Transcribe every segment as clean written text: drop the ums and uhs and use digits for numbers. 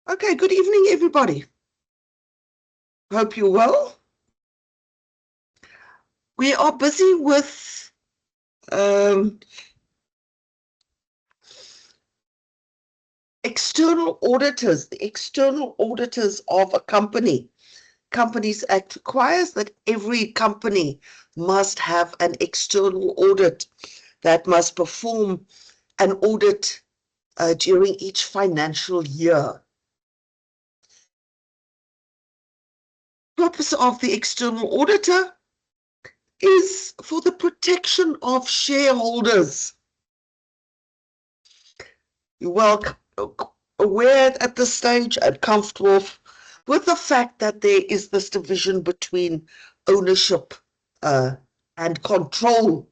Okay, good evening, everybody. Hope you're well. We are busy with external auditors. The external auditors of a company. Companies Act requires that every company must have an external audit that must perform an audit during each financial year. The purpose of the external auditor is for the protection of shareholders. You're well aware at this stage and comfortable with the fact that there is this division between ownership and control.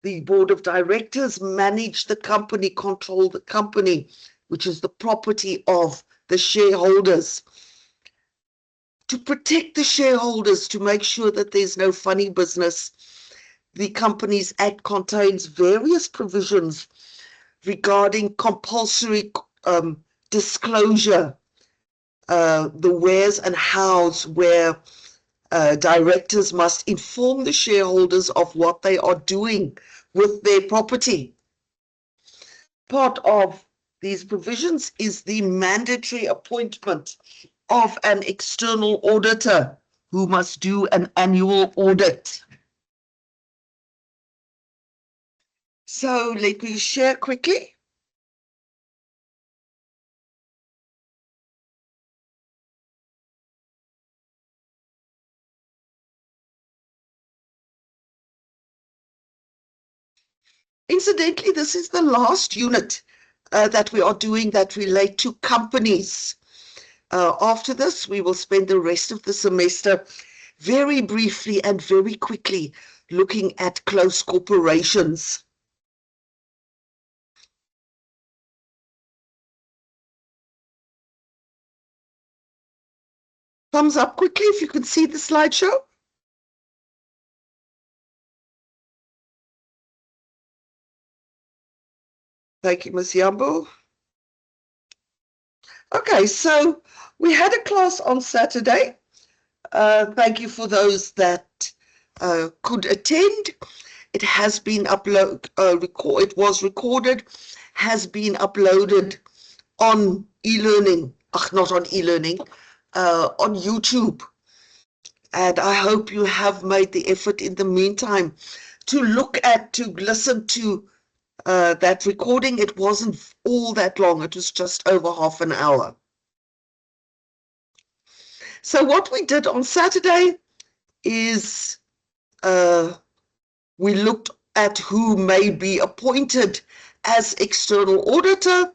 The board of directors manage the company, control the company, which is the property of the shareholders. To protect the shareholders, to make sure that there's no funny business, the Companies Act contains various provisions regarding compulsory disclosure, the wheres and hows, where directors must inform the shareholders of what they are doing with their property. Part of these provisions is the mandatory appointment of an external auditor who must do an annual audit. So let me share quickly. Incidentally, this is the last unit that we are doing that relate to companies. After this, we will spend the rest of the semester very briefly and very quickly looking at close corporations. Thumbs up quickly if you can see the slideshow. Thank you, Ms. Yambo. Okay, so we had a class on Saturday. Thank you for those that could attend. It has been it was recorded, has been uploaded on e-learning, not on e-learning, on YouTube. And I hope you have made the effort in the meantime to listen to that recording. It wasn't all that long. It was just over half an hour. So what we did on Saturday is we looked at who may be appointed as external auditor.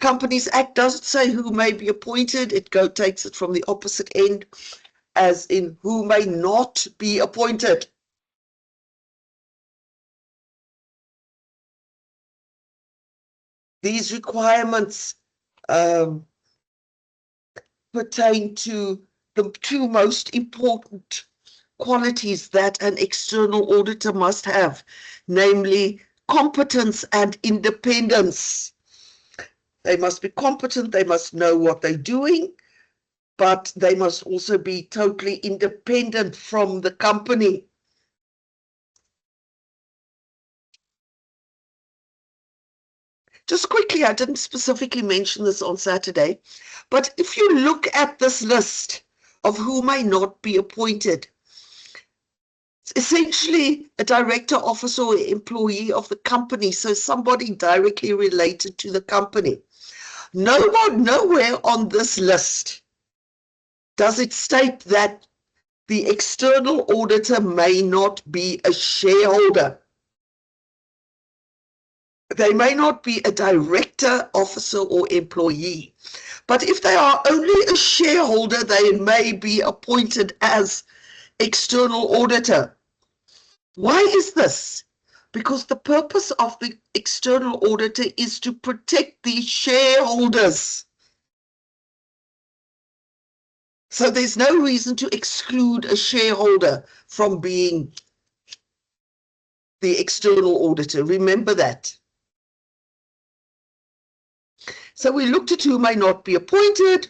Companies Act doesn't say who may be appointed. It takes it from the opposite end, as in who may not be appointed. These requirements pertain to the two most important qualities that an external auditor must have, namely competence and independence. They must be competent, they must know what they're doing, but they must also be totally independent from the company. Just quickly, I didn't specifically mention this on Saturday, but if you look at this list of who may not be appointed, it's essentially a director, officer, or employee of the company, so somebody directly related to the company. Nowhere on this list does it state that the external auditor may not be a shareholder. They may not be a director, officer, or employee, but if they are only a shareholder, they may be appointed as external auditor. Why is this? Because the purpose of the external auditor is to protect the shareholders. So there's no reason to exclude a shareholder from being the external auditor. Remember that. So we looked at who may not be appointed.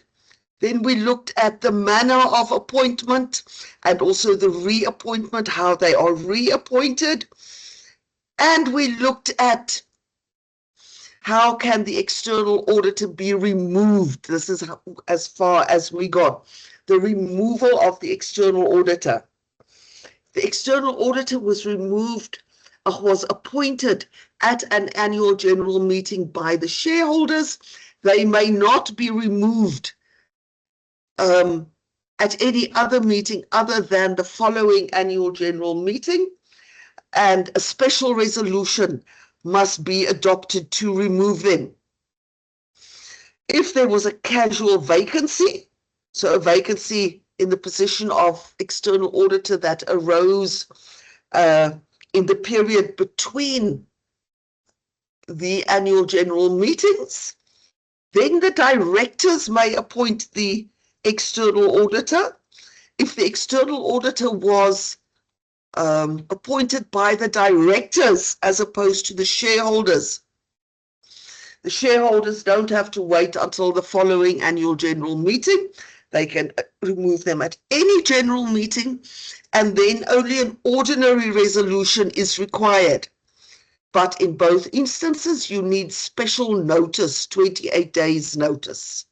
Then we looked at the manner of appointment and also the reappointment, how they are reappointed. And we looked at how can the external auditor be removed. This is as far as we got. The removal of the external auditor. The external auditor was appointed at an annual general meeting by the shareholders. They may not be removed at any other meeting other than the following annual general meeting, and a special resolution must be adopted to remove them. If there was a casual vacancy, so a vacancy in the position of external auditor that arose in the period between the annual general meetings, then the directors may appoint the external auditor. If the external auditor was appointed by the directors as opposed to the shareholders, the shareholders don't have to wait until the following annual general meeting. They can remove them at any general meeting, and then only an ordinary resolution is required. But in both instances, you need special notice, 28 days notice.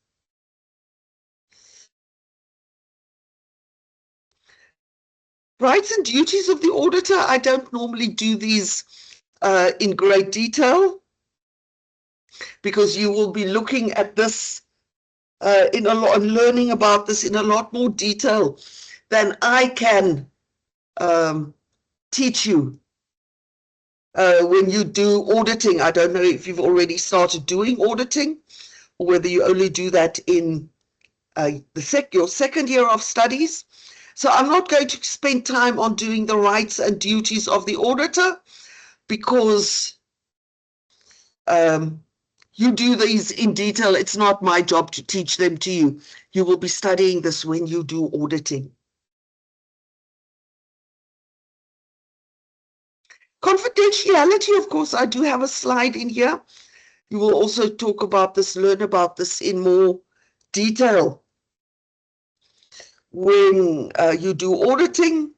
Rights and duties of the auditor. I don't normally do these in great detail, because you will be looking at this in a lot and learning about this in a lot more detail than I can teach you when you do auditing. I don't know if you've already started doing auditing or whether you only do that in your second year of studies. So I'm not going to spend time on doing the rights and duties of the auditor, because you do these in detail. It's not my job to teach them to you. You will be studying this when you do auditing. Confidentiality, of course, I do have a slide in here. You will also talk about this, learn about this in more detail when you do auditing.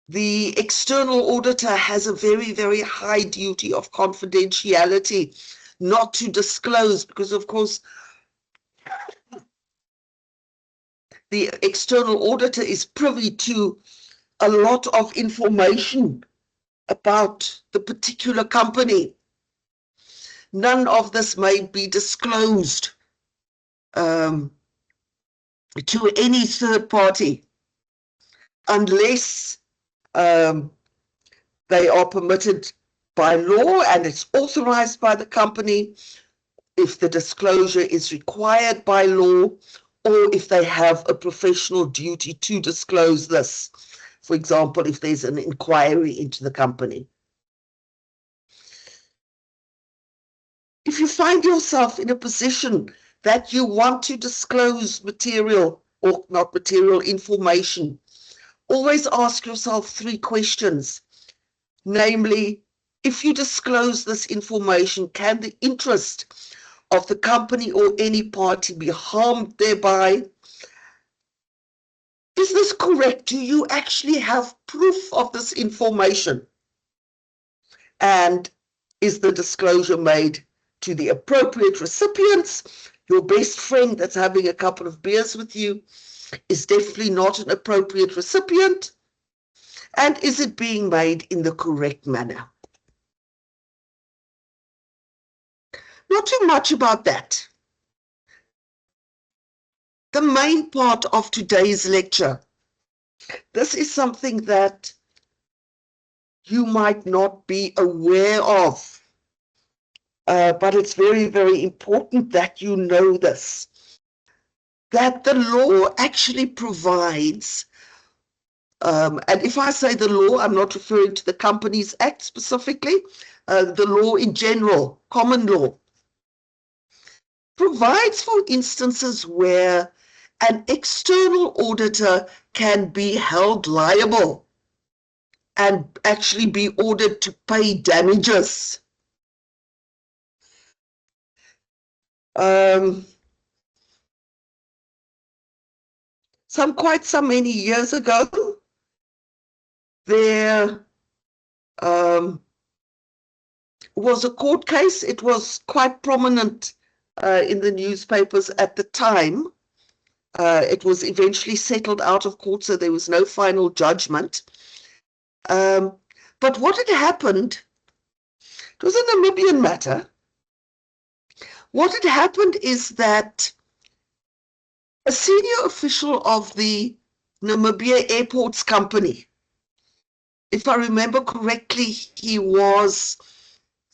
The external auditor has a very, very high duty of confidentiality, not to disclose, because of course the external auditor is privy to a lot of information about the particular company. None of this may be disclosed to any third party unless they are permitted by law and it's authorized by the company, if the disclosure is required by law, or if they have a professional duty to disclose this. For example, if there's an inquiry into the company. If you find yourself in a position that you want to disclose material, or not material, information, always ask yourself 3 questions. Namely, if you disclose this information, can the interest of the company or any party be harmed thereby? Is this correct? Do you actually have proof of this information? And is the disclosure made to the appropriate recipients? Your best friend that's having a couple of beers with you is definitely not an appropriate recipient. And is it being made in the correct manner? Not too much about that. The main part of today's lecture, this is something that you might not be aware of, but it's very, very important that you know this, that the law actually provides, and if I say the law, I'm not referring to the Companies Act specifically, the law in general, common law, provides for instances where an external auditor can be held liable and actually be ordered to pay damages um, some many years ago, there was a court case. It was quite prominent in the newspapers at the time. It was eventually settled out of court, so there was no final judgment. But what had happened, it was a Namibian matter. What had happened is that a senior official of the Namibia Airports Company, if I remember correctly, he was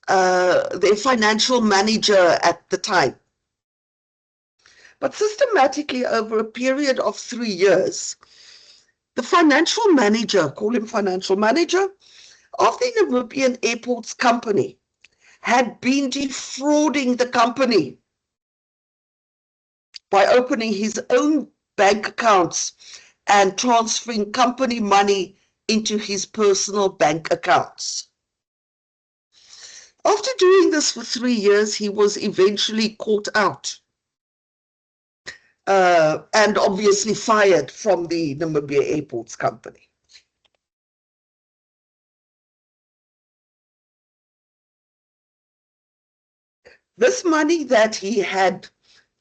their financial manager at the time. But systematically, over a period of 3 years, the financial manager, call him financial manager, of the Namibian Airports Company had been defrauding the company by opening his own bank accounts and transferring company money into his personal bank accounts. After doing this for 3 years, he was eventually caught out and obviously fired from the Namibia Airports Company. This money that he had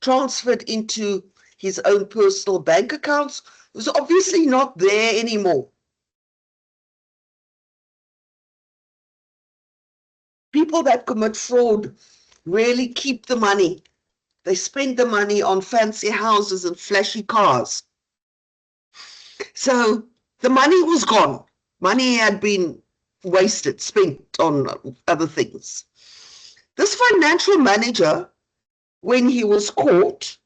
transferred into his own personal bank accounts was obviously not there anymore. People that commit fraud really keep the money. They spend the money on fancy houses and flashy cars. So the money was gone. Money had been wasted, spent on other things. This financial manager, when he was caught,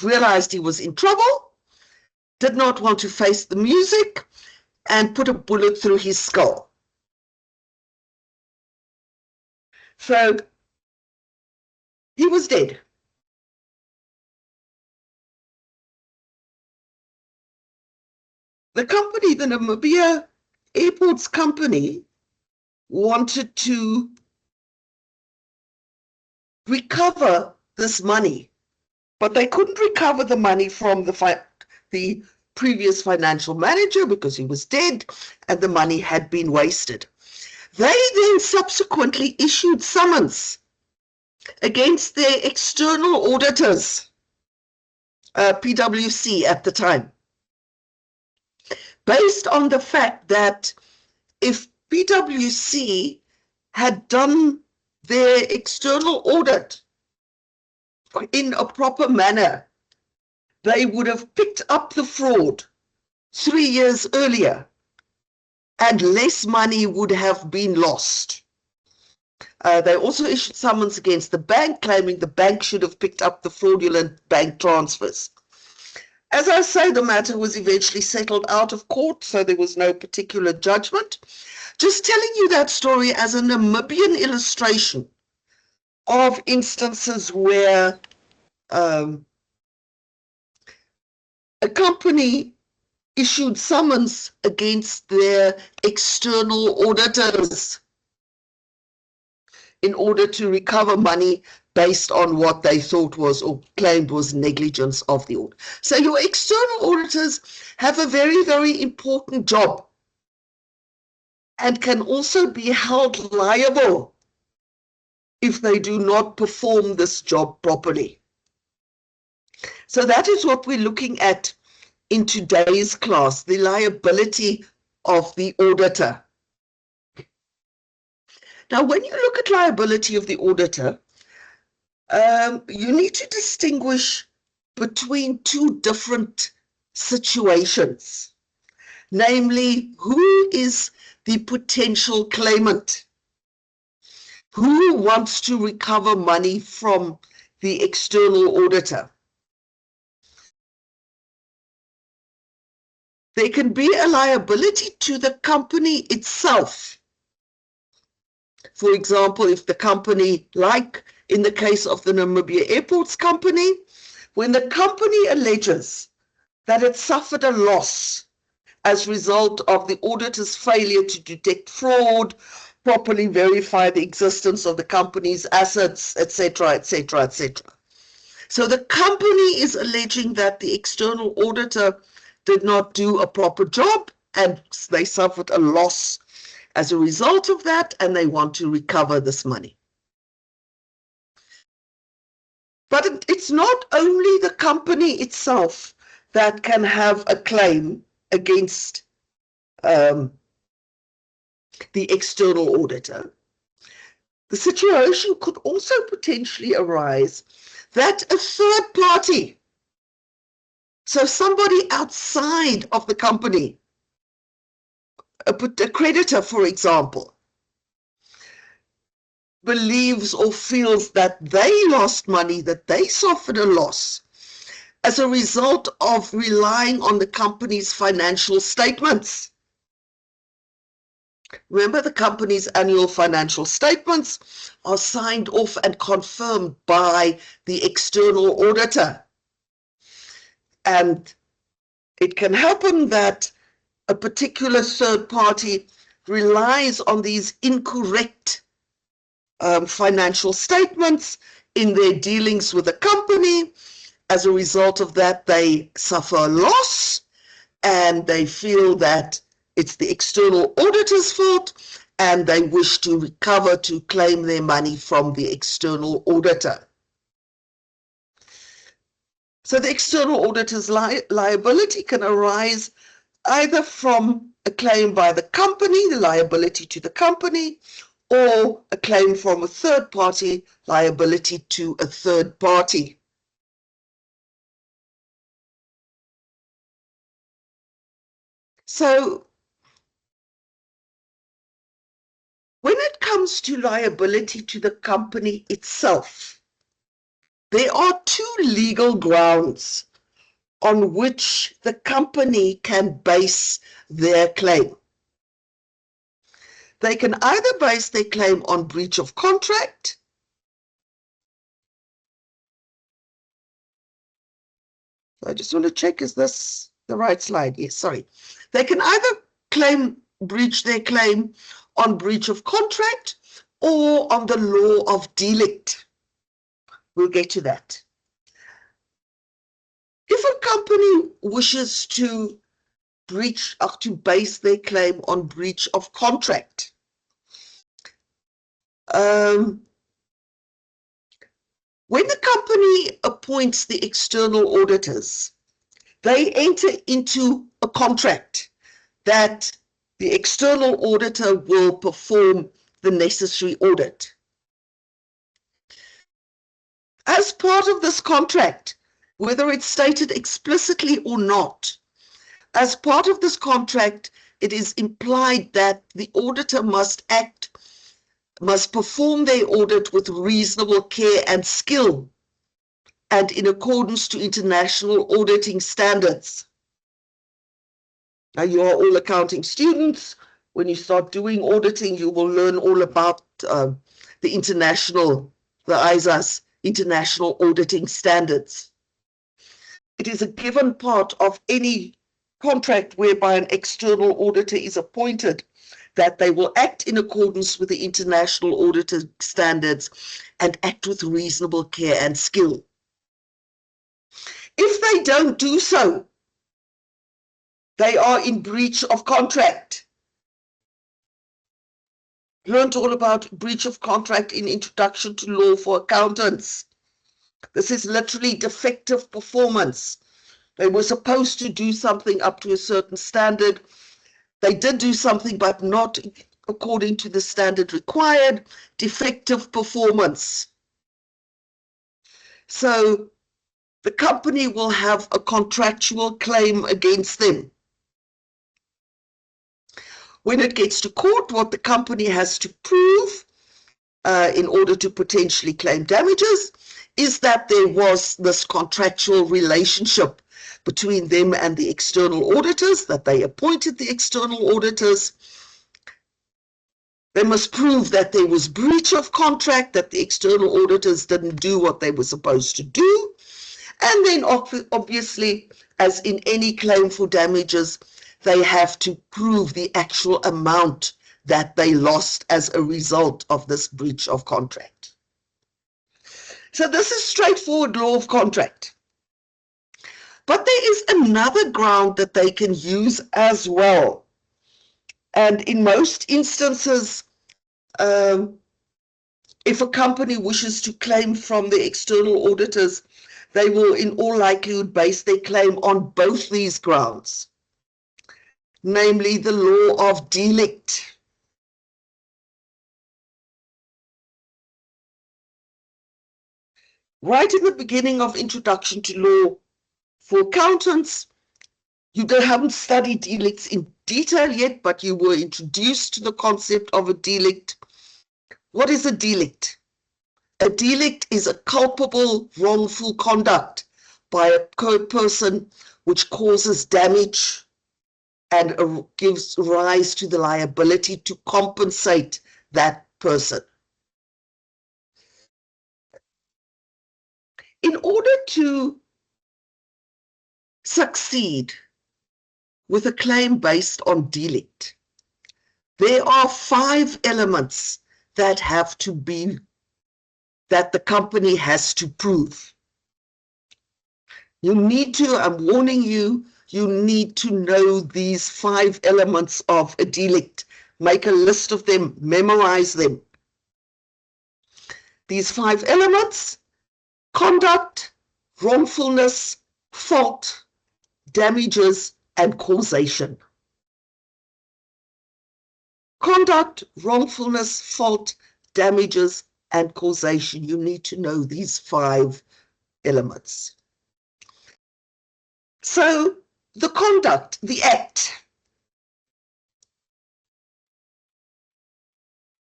realized he was in trouble, did not want to face the music, and put a bullet through his skull. So he was dead. The company, the Namibia Airports Company, wanted to recover this money, but they couldn't recover the money from the previous financial manager because he was dead and the money had been wasted. They then subsequently issued summons against their external auditors, PwC at the time, based on the fact that if PwC had done their external audit in a proper manner, they would have picked up the fraud 3 years earlier and less money would have been lost. They also issued summons against the bank, claiming the bank should have picked up the fraudulent bank transfers. As I say, the matter was eventually settled out of court, so there was no particular judgment. Just telling you that story as a Namibian illustration of instances where a company issued summons against their external auditors in order to recover money based on what they thought was or claimed was negligence of the audit. So your external auditors have a very, very important job and can also be held liable if they do not perform this job properly. So that is what we're looking at in today's class, the liability of the auditor. Now, when you look at liability of the auditor, you need to distinguish between two different situations, namely, who is the potential claimant? Who wants to recover money from the external auditor? There can be a liability to the company itself. For example, if the company, like in the case of the Namibia Airports Company, when the company alleges that it suffered a loss as a result of the auditor's failure to detect fraud properly verify the existence of the company's assets, etc., etc., etc. So the company is alleging that the external auditor did not do a proper job and they suffered a loss as a result of that, and they want to recover this money. But it's not only the company itself that can have a claim against the external auditor. The situation could also potentially arise that a third party, so somebody outside of the company, a creditor, for example, believes or feels that they lost money, that they suffered a loss as a result of relying on the company's financial statements. Remember, the company's annual financial statements are signed off and confirmed by the external auditor. And it can happen that a particular third party relies on these incorrect financial statements in their dealings with the company. As a result of that, they suffer a loss and they feel that it's the external auditor's fault and they wish to recover, to claim their money from the external auditor. So the external auditor's liability can arise either from a claim by the company, the liability to the company, or a claim from a third party, liability to a third party. So when it comes to liability to the company itself, there are two legal grounds on which the company can base their claim. They can either base their claim on breach of contract, I just want to check, is this the right slide? Yes, sorry. They can either breach their claim on breach of contract or on the law of delict. We'll get to that. If a company wishes to breach or to base their claim on breach of contract, when the company appoints the external auditors, they enter into a contract that the external auditor will perform the necessary audit. As part of this contract, whether it's stated explicitly or not, as part of this contract, it is implied that the auditor must perform their audit with reasonable care and skill and in accordance to international auditing standards. Now, you are all accounting students. When you start doing auditing, you will learn all about the ISA's international auditing standards. It is a given part of any contract whereby an external auditor is appointed that they will act in accordance with the international auditing standards and act with reasonable care and skill. If they don't do so, they are in breach of contract. Learned all about breach of contract in Introduction to Law for Accountants. This is literally defective performance. They were supposed to do something up to a certain standard. They did do something, but not according to the standard required. Defective performance. So the company will have a contractual claim against them. When it gets to court, what the company has to prove in order to potentially claim damages is that there was this contractual relationship between them and the external auditors, that they appointed the external auditors. They must prove that there was breach of contract, that the external auditors didn't do what they were supposed to do. And then obviously, as in any claim for damages, they have to prove the actual amount that they lost as a result of this breach of contract. So this is straightforward law of contract. But there is another ground that they can use as well. And in most instances, if a company wishes to claim from the external auditors, they will in all likelihood base their claim on both these grounds, namely the law of delict. Right in the beginning of Introduction to Law for Accountants, you haven't studied delicts in detail yet, but you were introduced to the concept of a delict. What is a delict? A delict is a culpable, wrongful conduct by a person which causes damage and gives rise to the liability to compensate that person. In order to succeed with a claim based on delict, there are 5 elements that the company has to prove. You need to, I'm warning you, you need to know these 5 elements of a delict. Make a list of them, memorize them. These 5 elements: conduct, wrongfulness, fault, damages, and causation. Conduct, wrongfulness, fault, damages, and causation. You need to know these 5 elements. So the conduct, the act.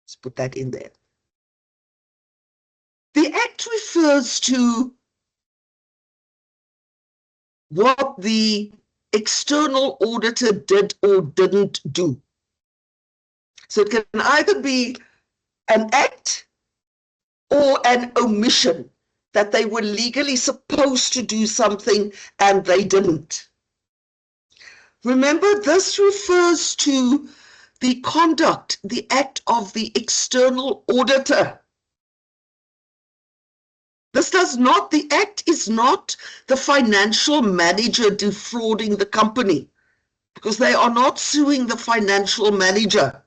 Let's put that in there. The act refers to what the external auditor did or didn't do. So it can either be an act or an omission, that they were legally supposed to do something and they didn't. Remember, this refers to the conduct, the act of the external auditor. This does not, the act is not the financial manager defrauding the company, because they are not suing the financial manager.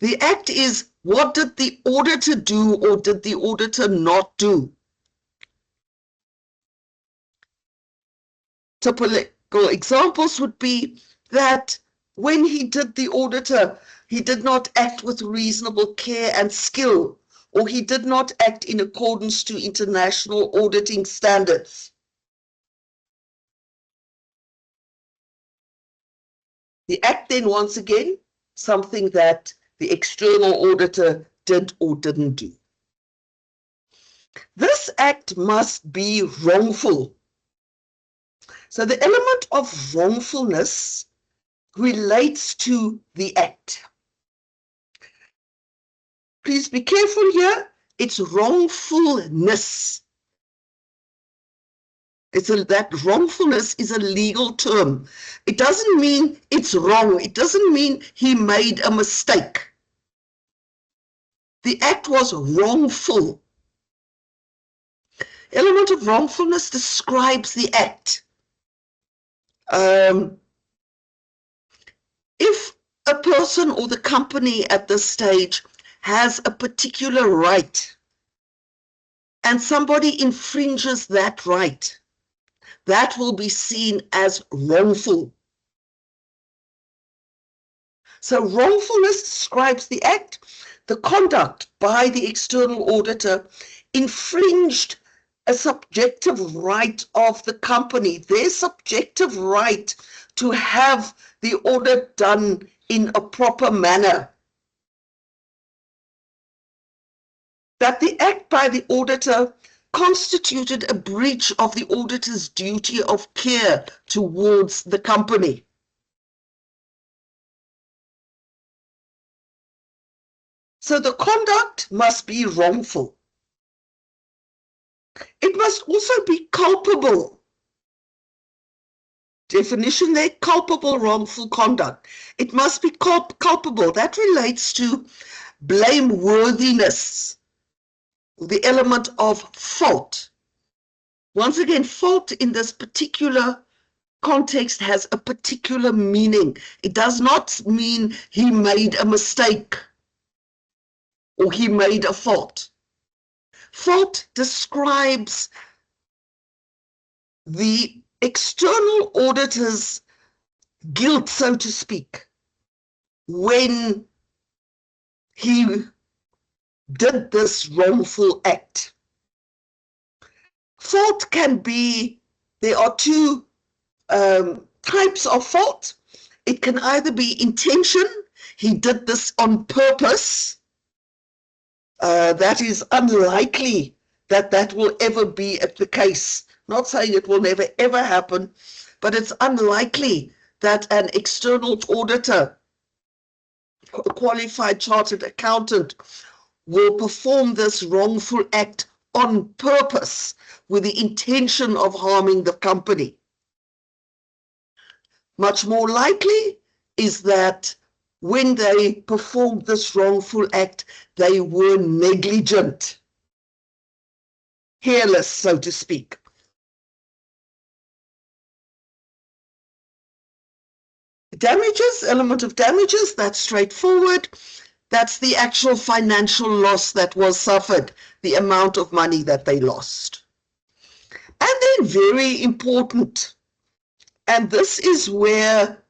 The act is, what did the auditor do or did the auditor not do? Typical examples would be that when the auditor, he did not act with reasonable care and skill, or he did not act in accordance to international auditing standards. The act then, once again, something that the external auditor did or didn't do. This act must be wrongful. So the element of wrongfulness relates to the act. Please be careful here. It's wrongfulness. That wrongfulness is a legal term. It doesn't mean it's wrong. It doesn't mean he made a mistake. The act was wrongful. Element of wrongfulness describes the act. If a person or the company at this stage has a particular right and somebody infringes that right, that will be seen as wrongful. So wrongfulness describes the act. The conduct by the external auditor infringed a subjective right of the company, their subjective right to have the audit done in a proper manner. That the act by the auditor constituted a breach of the auditor's duty of care towards the company. So the conduct must be wrongful. It must also be culpable. Definition there, culpable wrongful conduct. It must be culpable. That relates to blameworthiness, the element of fault. Once again, fault in this particular context has a particular meaning. It does not mean he made a mistake or he made a fault. Fault describes the external auditor's guilt, so to speak, when he did this wrongful act. Fault can be, there are two types of fault. It can either be intention, he did this on purpose. That is unlikely that that will ever be the case. Not saying it will never ever happen, but it's unlikely that an external auditor, a qualified chartered accountant, will perform this wrongful act on purpose with the intention of harming the company. Much more likely is that when they performed this wrongful act, they were negligent, careless, so to speak. Damages, element of damages, that's straightforward. That's the actual financial loss that was suffered, the amount of money that they lost. And then very important, and this is where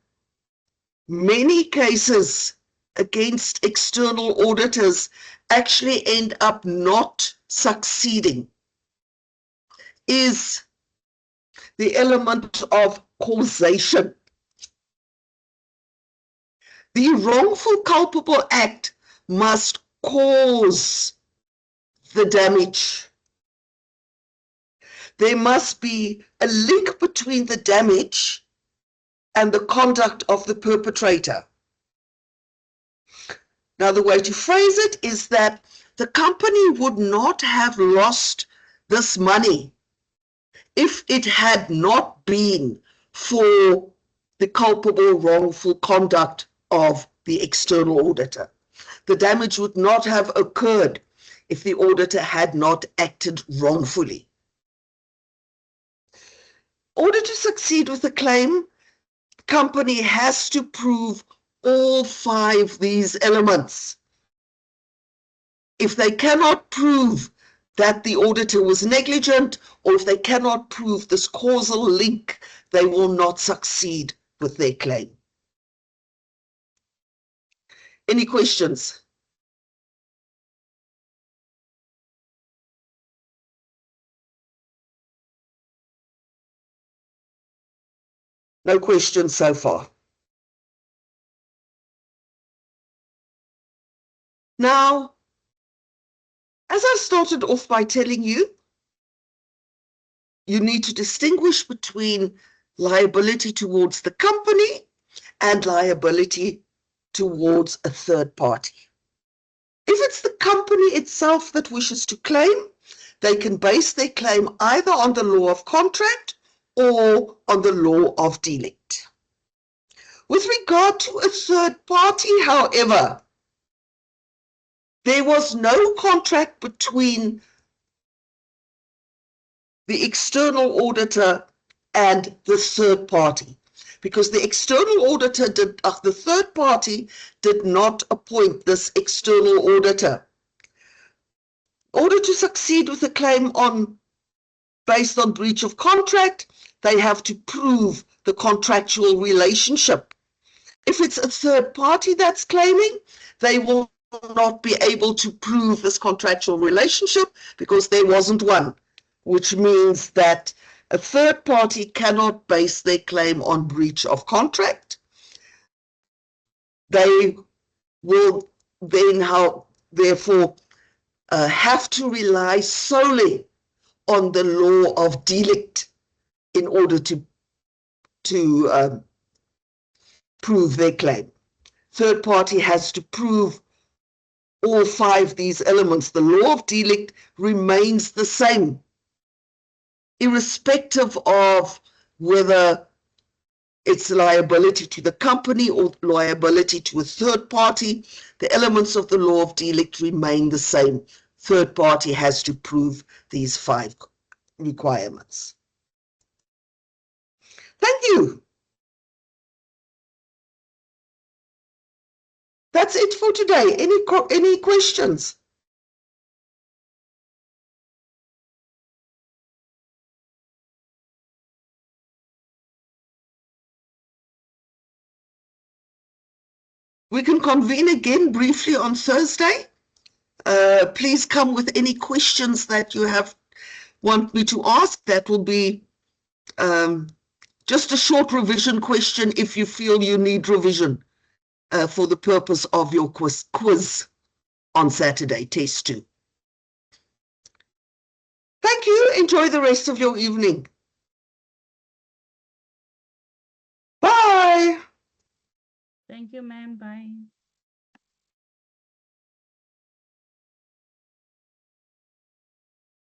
many cases against external auditors actually end up not succeeding, is the element of causation. The wrongful culpable act must cause the damage. There must be a link between the damage and the conduct of the perpetrator. Now, the way to phrase it is that the company would not have lost this money if it had not been for the culpable wrongful conduct of the external auditor. The damage would not have occurred if the auditor had not acted wrongfully. In order to succeed with the claim, the company has to prove all 5 these elements. If they cannot prove that the auditor was negligent, or if they cannot prove this causal link, they will not succeed with their claim. Any questions? No questions so far. Now, as I started off by telling you, you need to distinguish between liability towards the company and liability towards a third party. If it's the company itself that wishes to claim, they can base their claim either on the law of contract or on the law of delict. With regard to a third party, however, there was no contract between the external auditor and the third party, because the external auditor the third party did not appoint this external auditor. In order to succeed with a claim based on breach of contract, they have to prove the contractual relationship. If it's a third party that's claiming, they will not be able to prove this contractual relationship because there wasn't one, which means that a third party cannot base their claim on breach of contract. They will then, therefore, have to rely solely on the law of delict in order to prove their claim. Third party has to prove all 5 these elements. The law of delict remains the same, irrespective of whether It's liability to the company or liability to a third party. The elements of the law of delict remain the same. Third party has to prove these 5 requirements. Thank you. That's it for today. Any questions? We can convene again briefly on Thursday. Please come with any questions that you want me to ask. That will be just a short revision question if you feel you need revision for the purpose of your quiz on Saturday, test 2. Thank you. Enjoy the rest of your evening. Bye. Thank you, ma'am. Bye.